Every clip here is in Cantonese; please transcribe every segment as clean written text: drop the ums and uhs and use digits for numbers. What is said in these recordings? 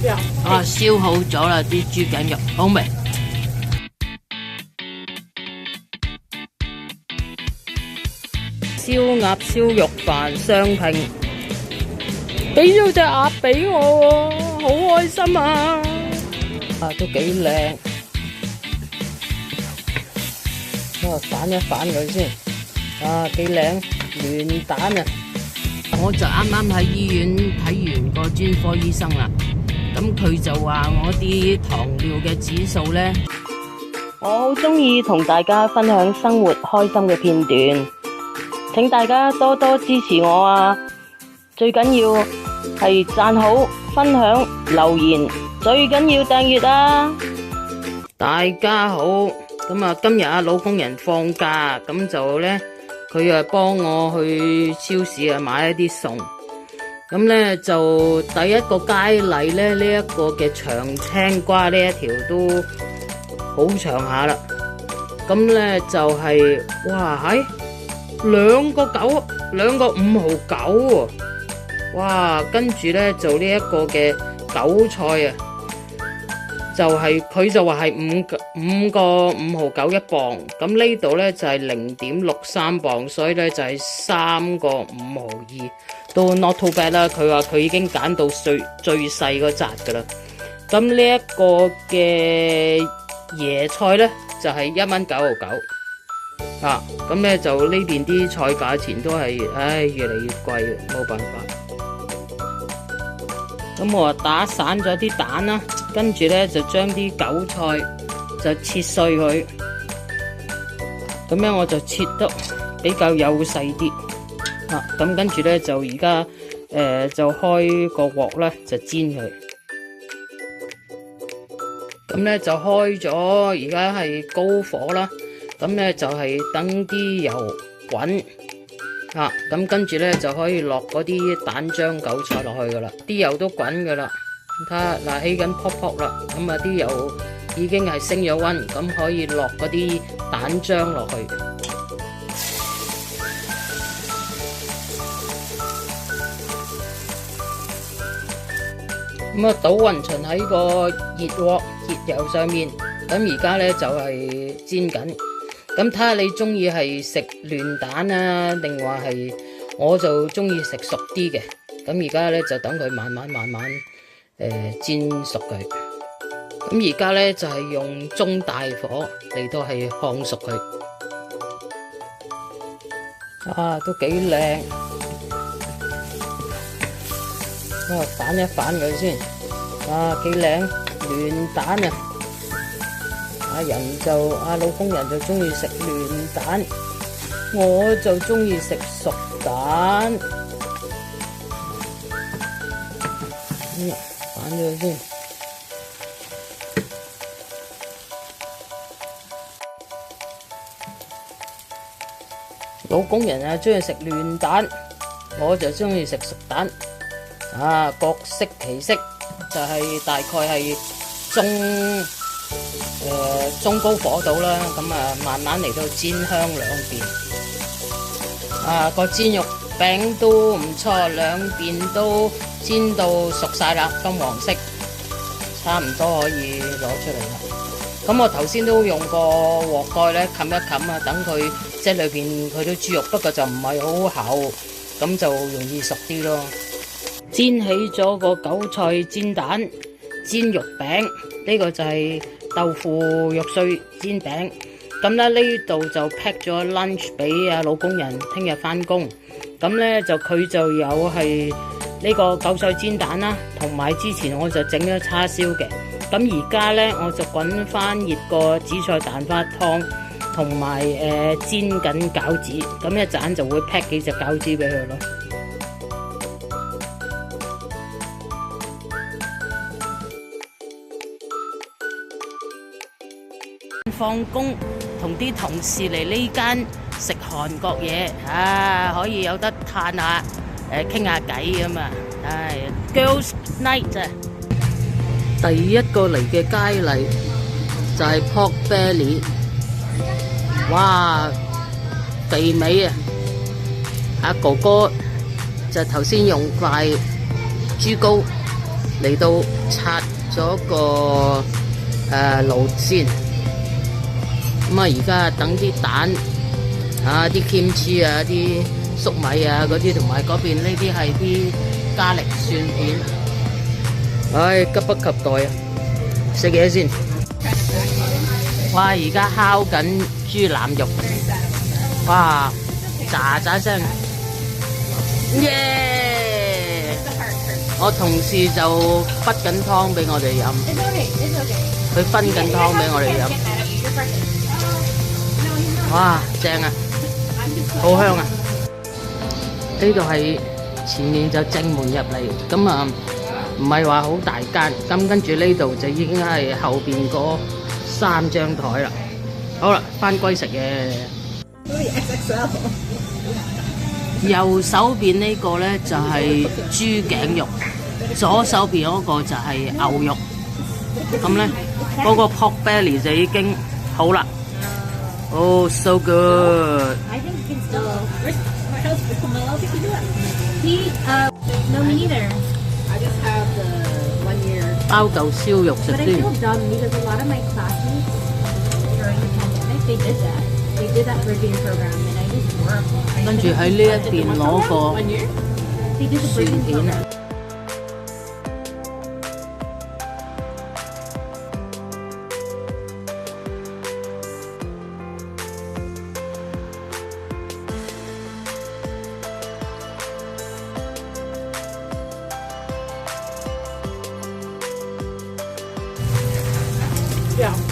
啊，燒好咗啦，啲豬頸肉好味。燒鴨燒肉飯雙拼，俾咗隻鴨俾我喎，好開心啊！啊，都幾靚。啊，反一反佢先。啊，幾靚，嫩蛋啊！我就啱啱喺醫院睇完個專科醫生啦，咁佢就話我啲糖尿嘅指數呢，我好鍾意同大家分享生活開心嘅片段，請大家多多支持我啊！最緊要係讚好、分享、留言，最緊要訂閱啊！大家好，咁啊今日老工人放假，咁就呢。佢啊幫我去超市啊買一啲餸，咁咧就第一個佳麗咧呢一個嘅長青瓜呢一條都好長下啦，咁咧就係哇係兩個5毫9喎，哇跟住咧就呢一個嘅韭菜啊，就係佢就話係五個5毫9一磅，咁呢度咧就係0.63磅，所以咧就係3個5毫2，都 not too bad 啦。佢話佢已經揀到最細嗰紮噶啦。咁呢一個嘅椰菜咧就係1蚊9毫9啊。咁咧就呢邊啲菜價錢都係越嚟越貴，冇辦法。咁我打散咗啲蛋啦，跟住咧就將啲韭菜就切碎佢，咁樣我就切得比較幼細啲。咁跟住咧就而家就開個鑊咧就煎佢，咁咧就開咗，而家係高火啦，咁咧就係等啲油滾。咁跟住咧就可以落嗰啲蛋漿韭菜落去噶啦，啲油都滾噶啦，睇下嗱起緊泡泡啦，咁啊啲油已經係升咗溫，咁可以落嗰啲蛋漿落去。咁啊倒勻勻喺個熱油上面，咁而家咧就係煎緊。咁睇下你中意係食嫩蛋啊，定話係我就中意食熟啲嘅。咁而家咧就等佢慢慢煎熟佢。咁而家咧就係用中大火嚟到係烘熟佢。啊，都幾靚。反一反佢先。啊，幾靚，嫩蛋啊！老工人就中意食嫩蛋，我就中意食熟蛋。反咗佢先。老工人啊中意食嫩蛋，我就中意食熟蛋。各適其適，就係大概係中高火度啦，咁慢慢嚟到煎香兩邊。個煎肉餅都唔錯，兩邊都煎到熟晒啦，金黃色，差唔多可以攞出嚟啦。咁我頭先都用個鑊蓋咧冚一冚啊，等佢即係裏邊佢啲豬肉，不過就唔係好厚，咁就容易熟啲咯。煎起咗個韭菜煎蛋煎肉餅，呢個就係豆腐肉碎煎餅。咁咧呢度就 pack 咗 lunch 俾老工人聽日翻工。咁咧就佢就有係呢個韭菜煎蛋啦，同埋之前我就整咗叉燒嘅。咁而家咧我就滾翻熱個紫菜蛋花湯，同埋煎緊餃子。咁一陣就會 pack 幾隻餃子俾佢咯。放工同啲同事嚟呢間食韓國嘢，可以有得嘆下，傾下偈咁啊，Girls Night 啊！第一個嚟嘅佳麗就係 Pork Belly， 哇，肥美啊！阿哥哥就頭先用塊豬膏嚟到拆咗個爐先。咁啊，而家等啲蛋啊、啲 kimchi 啊、啲粟米啊嗰啲，同埋嗰邊呢啲係啲加力蒜片。唉，急不及待啊！食嘢先。哇！而家烤緊豬腩肉，哇！喳喳聲，耶！我同事就滗緊湯俾我哋飲，佢分緊湯俾我哋飲。哇！正啊，好香啊！呢度係前面就正門入嚟，咁啊唔係話好大間，咁跟住呢度就已經係後邊嗰3張台啦。好啦，返歸食嘢。右手邊呢個呢就係豬頸肉，左手邊嗰個就係牛肉。咁呢嗰個 pork belly 就已經好啦。Oh, so good! I think you can still. Where's Camilla? Did you do it? No, me neither. I just have the 1 year. 包嚿燒肉食 But I 先。 feel dumb because a lot of my classmates during the pandemic they did that. They did that Caribbean program, and I just worked. 跟住喺呢一邊攞個 1 year. They did the 蒜 Caribbean 片啊 program.。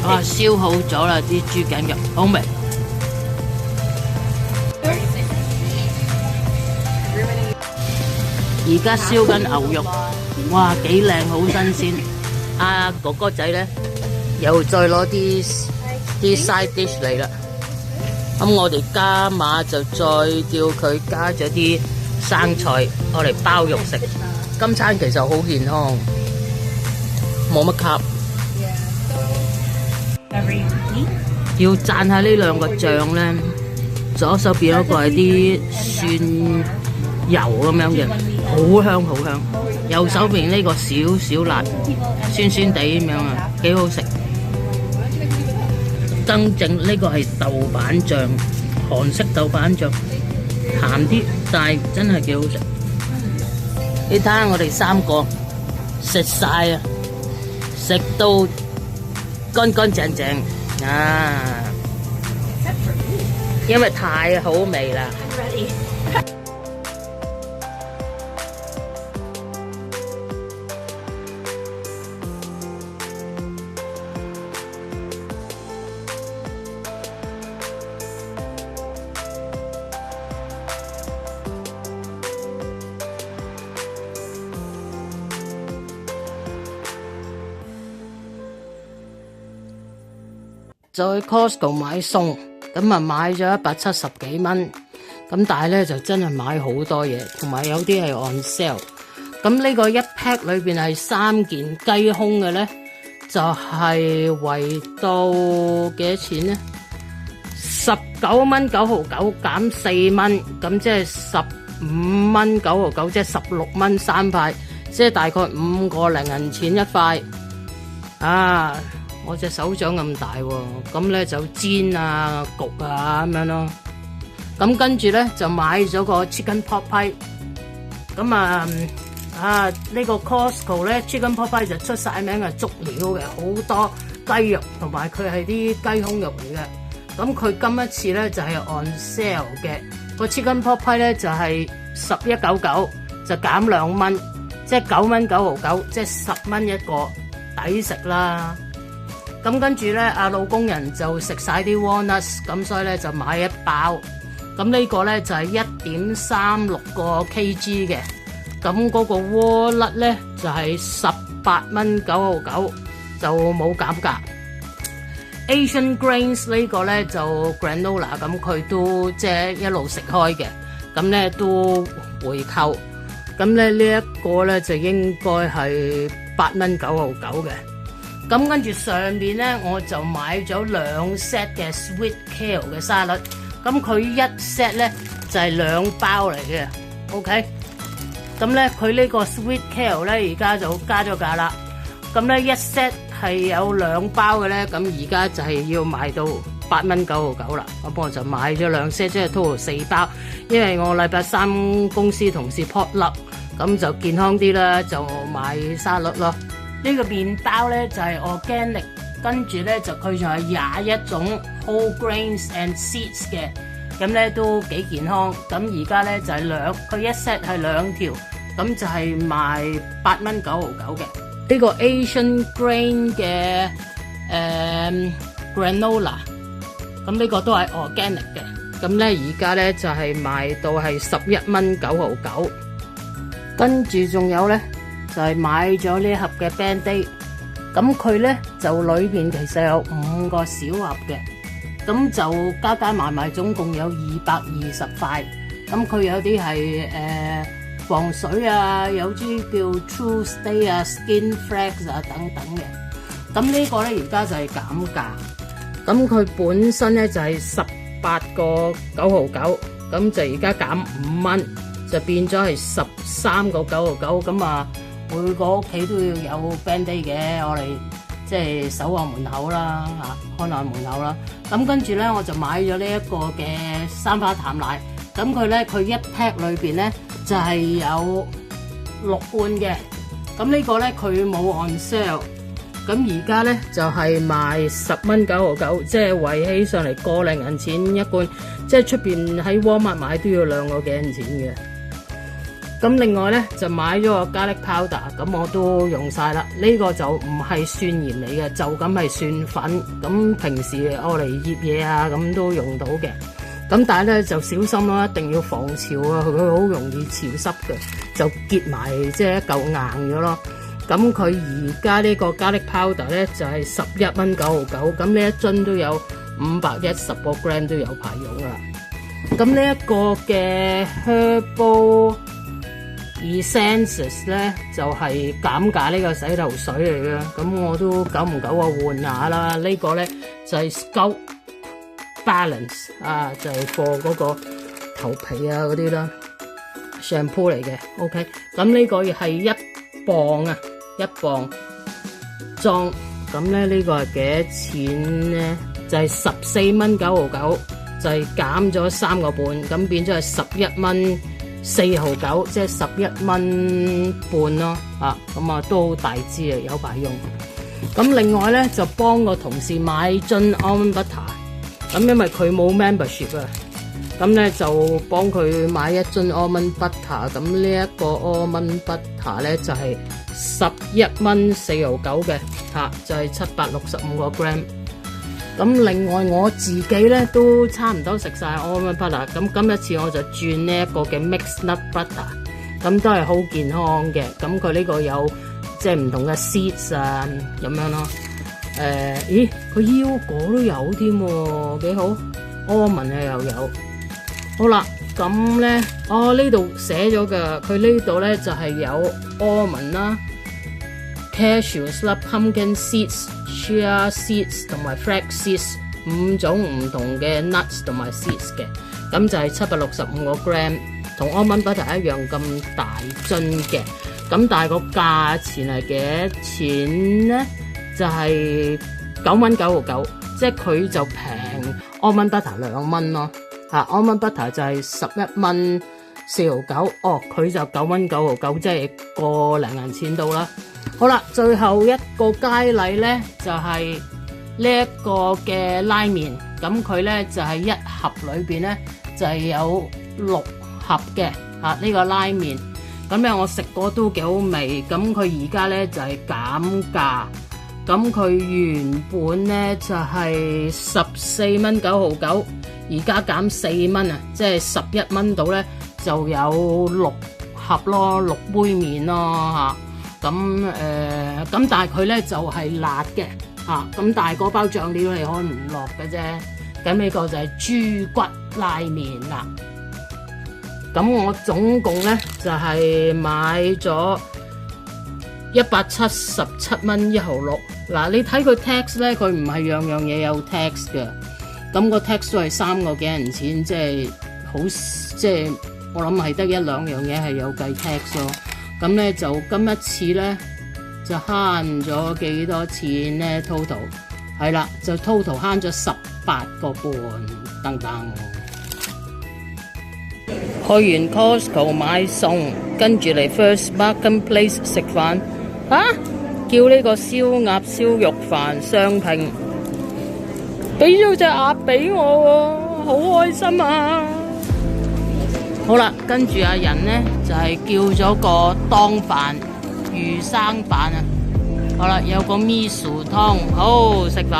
啊，燒好咗啦啲豬頸肉，好味。而家燒緊牛肉，哇幾靚，好新鮮。阿哥哥仔咧又再攞啲 side dish 嚟啦。咁我哋加碼就再叫佢加咗啲生菜，我嚟包肉食。今餐其實好健康，冇乜卡。要讚下呢兩個醬咧，左手邊嗰個係啲蒜油咁樣嘅，好香好香。右手邊呢個少少辣，酸酸地咁樣啊，幾好食。真正呢個係豆瓣醬，韓式豆瓣醬，鹹啲，但係真係幾好食。你睇下我哋3個食晒啊，食到乾乾淨淨。啊！因為太好味啦。再 Costco 買餸，咁啊買咗170幾蚊，咁但係咧就真係買好多嘢，同埋有啲係 on sale。咁呢個一 pack 裏邊係3件雞胸嘅咧，就係為到幾多錢咧？19蚊9毫9減4蚊，咁即係15蚊9毫9，即係16蚊3塊，即係大概5個零銀錢一塊。啊！我隻手掌咁大喎，咁咧就煎啊、焗啊咁樣咯。咁跟住咧就買咗個 chicken pot pie。咁呢個 Costco 咧 chicken pot pie 就出晒名係足料嘅，好多雞肉同埋佢係啲雞胸肉嚟嘅。咁佢今一次咧就係 on sale 嘅，個 chicken pot pie 咧就係11.99，就減2蚊，即係9蚊9毫9，即係10蚊一個，抵食啦。咁跟住咧，阿老工人就食晒啲 walnuts， 咁所以咧就買1包。咁呢個咧就係1.36個 kg 嘅。咁嗰個 walnut 咧就係18蚊9毫9，就冇減價。Asian Grains 呢個咧就 granola， 咁佢都即係一路食開嘅，咁咧都回購。咁咧呢一個咧就應該係8蚊9毫9嘅。咁跟住上面咧，我就買咗2 set 嘅 sweet kale 嘅沙律。咁佢1 set 咧就係2包嚟嘅 ，OK。咁咧佢呢個 sweet kale 咧而家就加咗價啦。咁咧一 set 係有2包嘅咧，咁而家就係要賣到8蚊99啦。咁我就買咗2 set，即係 total 4包。因為我禮拜3公司同事 potluck，咁就健康啲啦，就買沙律咯。呢個麵包咧就係 organic， 跟住咧就佢仲有21種 whole grains and seeds 嘅，咁咧都幾健康。咁而家咧就係佢一 set 係2條，咁就係賣8蚊9毫9嘅。呢個 Asian grain 嘅granola， 咁呢個都係 organic 嘅。咁咧而家咧就係賣到係11蚊9毫9。跟住仲有咧就係買咗呢盒嘅 Band-Aid， 咁佢咧就裏邊其實有5個小盒嘅，咁就加埋總共有220塊。咁佢有啲係防水啊，有啲叫 True Stay 啊、Skin Flex 啊等等嘅。咁呢個咧而家就係減價，咁佢本身咧就係18個9毫9，咁就而家減5蚊，就變咗係13個9毫9。咁啊，每個屋企都要有 Band-Aid 嘅，我哋即係守下門口啦，看下門口啦。咁跟住咧，我就買咗呢一個嘅三花淡奶。咁佢咧，佢一 pack 裏邊咧就係有6罐嘅。咁呢個咧佢冇 on sale。咁而家咧就係賣10蚊9毫9，即係圍起上嚟個零銀錢一罐，即係出邊喺 Walmart 買都要2個幾銀錢嘅。咁另外咧就買咗個 garlic powder， 咁我都用晒啦。呢個就唔係蒜鹽嚟嘅，就咁係蒜粉。咁平時我嚟醃嘢啊，咁都用到嘅。咁但係咧就小心咯，一定要防潮啊，佢好容易潮濕嘅，就結埋即係一嚿硬咗咯。咁佢而家呢個 garlic powder 咧就係11蚊9毫9，咁呢一樽都有510個 gram 都有排用噶啦。咁呢一個嘅 herbal essences 咧就係減價呢個洗頭水嚟嘅，咁我都久唔久啊換下啦。呢個咧就係 scalp balance 啊，就係 for 嗰個頭皮啊嗰啲啦 shampoo 嚟嘅。OK， 咁呢個係1磅啊，1磅裝。咁咧呢個係幾多錢咧？就係14蚊9毫9，就係減咗3個半，咁變咗係11蚊4毫9，即係11蚊半咯。咁啊都好大支啊，有排用。咁另外咧就幫個同事買樽 almond butter， 咁因為佢冇 membership 啊，咁咧就幫佢買一樽 almond butter。咁呢一個 almond butter 咧就係11蚊4毫9嘅，就係765個 gram。咁另外我自己咧都差唔多食晒 almond butter， 咁今一次我就轉呢一個嘅 mixed nut butter， 咁都係好健康嘅。咁佢呢個有即係唔同嘅 seeds 啊咁樣咯。咦，佢腰果都有添喎，幾好。almond 啊又有。好啦，咁咧呢度寫咗㗎，佢呢度咧就係有 almond 啦、cashews 啦、pumpkin seeds、chia seeds 同埋 flax seeds 5種唔同嘅 nuts 同埋 seeds 嘅，咁就係765個 gram， 同 almond butter 一樣咁大樽嘅。咁但係個價錢係幾多錢咧？就係9蚊9毫9，即係佢就平 almond butter 2蚊咯。almond butter 就係11蚊4毫9，佢就9蚊9毫9，即係個零銀錢到啦。好啦，最後一個佳麗咧就係呢一個嘅拉麵，咁佢咧就係一盒裏邊咧就係有6盒嘅呢個拉麵。咁咧我食過都幾好味，咁佢而家咧就係減價，咁佢原本咧就係14蚊9毫9，而家減4蚊啊，即係11蚊到咧就有6盒咯，6杯麵咯咁但係佢咧就係辣嘅咁但係嗰包醬料你可以唔落嘅啫。咁呢個就係豬骨拉麵啦。咁我總共咧就係買咗177蚊1毫6。嗱，你睇佢 tax 咧，佢唔係樣樣嘢有 tax 嘅。咁個 tax 都係3個幾銀錢，即係好即係我諗係得一兩樣嘢係有計 tax 咯。咁咧就今一次咧就慳咗幾多錢咧 ？total 係啦，就 total 慳咗18個半等等。去完 Costco 買餸，跟住嚟 First Marketplace 食飯。叫呢個燒鴨燒肉飯雙拼，俾咗隻鴨俾我喎，好開心啊！好啦，跟住阿仁呢就係叫咗個當飯魚生飯啊。好啦，有個味噌湯，好食飯。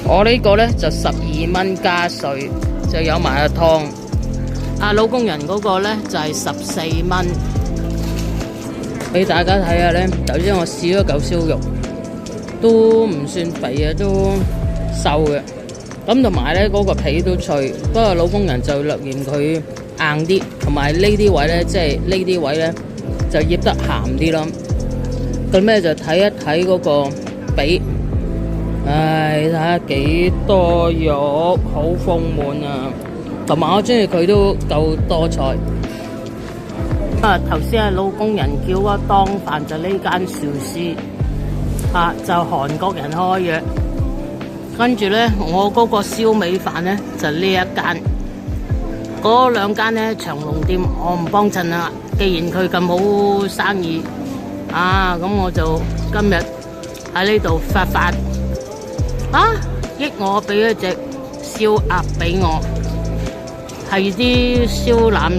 我呢個呢就12蚊加稅，就有埋個湯。老工人嗰個呢就係14蚊。俾大家睇下咧，頭先我試咗嚿燒肉，都唔算肥啊，都瘦嘅。咁同埋咧，嗰個皮都脆，不過老工人就略嫌佢硬啲，同埋呢啲位咧，即係呢啲位咧就醃得鹹啲咯。咁咧就睇一睇嗰個髀，睇下幾多肉，好豐滿啊！同埋我中意佢都夠多菜。頭先老工人叫嗰當飯就呢間邵氏，就韓國人開嘅。跟住咧，我嗰個燒味飯咧就呢一間，嗰兩間咧長隆店我唔幫襯啦。既然佢咁好生意，咁我就今日喺呢度發發，益我俾一隻燒鴨俾我，係啲燒腩。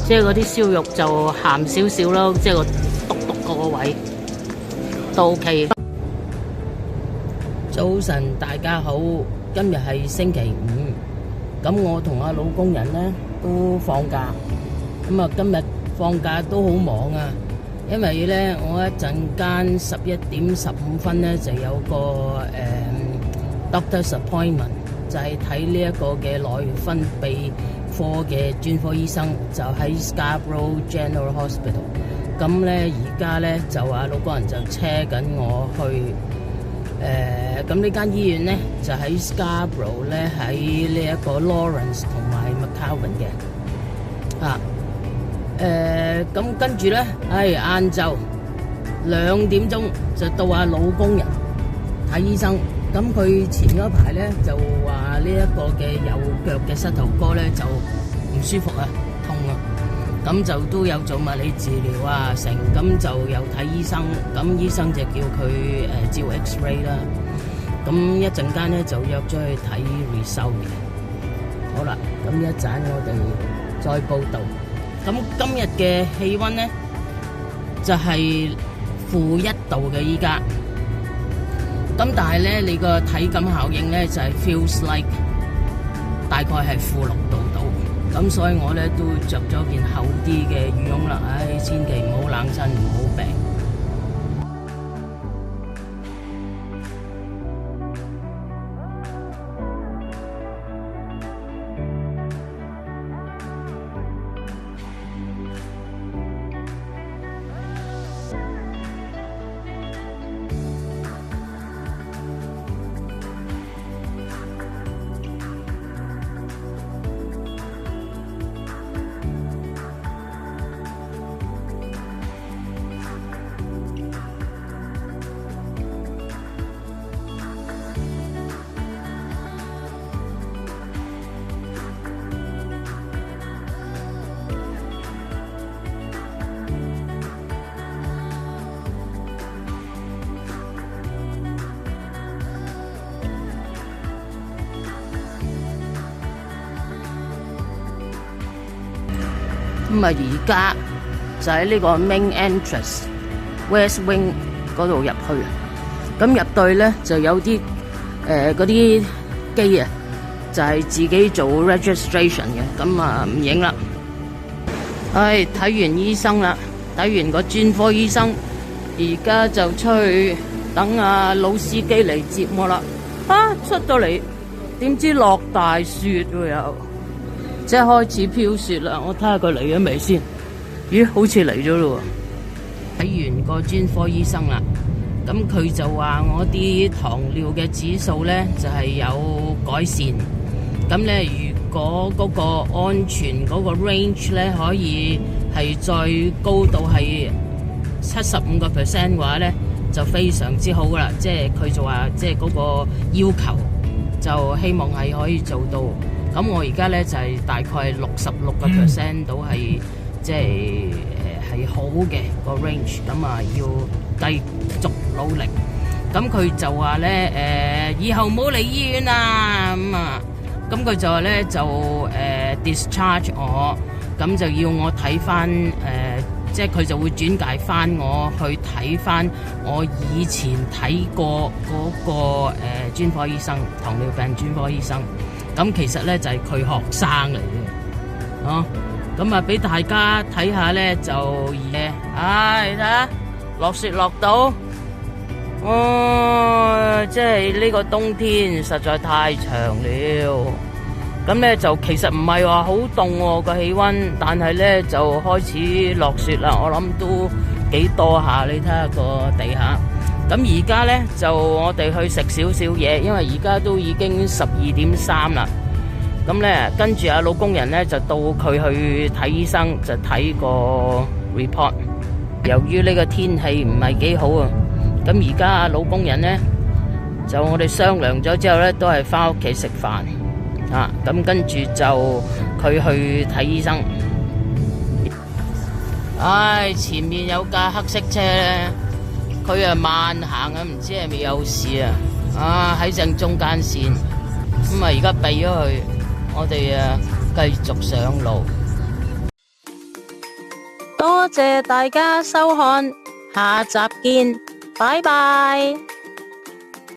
即係嗰啲燒肉就鹹少少咯，即係個篤篤嗰個位都 OK。早晨，大家好，今日係星期五，咁我同阿老工人咧都放假，咁今日放假都好忙啊，因為咧我一陣間11:15咧就有個doctor's appointment， 就係睇呢一個嘅內分泌科嘅專科醫生，就喺 Scarborough General Hospital。咁咧而家咧就老工人就車緊我去，咁呢間醫院咧就喺 Scarborough 咧，喺呢一個 Lawrence 同埋 McCowan 嘅，咁跟住咧，晏晝2點鐘就到老工人睇醫生。咁佢前嗰排咧就話呢一個嘅右腳嘅膝頭哥咧就唔舒服啊，痛啊，咁就都有做物理治療啊成，咁就有睇醫生，咁醫生就叫佢照 X-ray 啦，咁一陣間咧就約咗去睇 result 嘅。好啦，咁一陣我哋再報道。咁今日嘅氣溫咧就係-1度嘅依家。咁但係咧，你個體感效應咧就係 feels like 大概係-6度到，咁所以我咧都着咗件厚啲嘅羽絨啦。千祈唔好冷親，唔好病。咁而家就喺呢個 main entrance West Wing 嗰度入去，咁入對咧就有啲嗰啲機啊，就係自己做 registration 嘅，咁唔影啦。睇完醫生啦，睇完個專科醫生，而家就出去等老司機嚟接我啦。出到嚟點知落大雪喎又。即係開始飄雪啦，我睇下佢嚟咗未先。咦，好似嚟咗咯喎！睇完個專科醫生啦，咁佢就話我啲糖尿嘅指數咧就係有改善。咁咧，如果嗰個安全嗰個 range 咧可以係再高到係75% 嘅話咧，就非常之好噶啦。即係佢就話，即係嗰個要求就希望係可以做到。咁我而家咧就係大概66% 到係即係係好嘅個 range。咁啊要繼續努力。咁佢就話咧以後唔好嚟醫院啊咁啊。咁佢就話咧就discharge 我，咁就要我睇翻即係佢就會轉介翻我去睇翻我以前睇過嗰個專科醫生，糖尿病專科醫生。咁其實咧就係佢學生嚟嘅，哦。咁啊俾大家睇下咧就嘢，你睇下落雪落到，即係呢個冬天實在太長了。咁咧就其實唔係話好凍個氣溫，但係咧就開始落雪啦。我諗都幾多下，你睇下個地下。咁而家咧就我哋去食少少嘢，因為而家都已經12:03啦。咁咧跟住老工人咧就到佢去睇醫生，就睇個 report。由於呢個天氣唔係幾好啊，咁而家老工人咧就我哋商量咗之後咧，都係翻屋企食飯。咁跟住就佢去睇醫生。前面有架黑色車咧，佢慢行啊，唔知係咪有事啊？喺正中間線，咁而家避咗佢，我哋繼續上路。多謝大家收看，下集見，拜拜。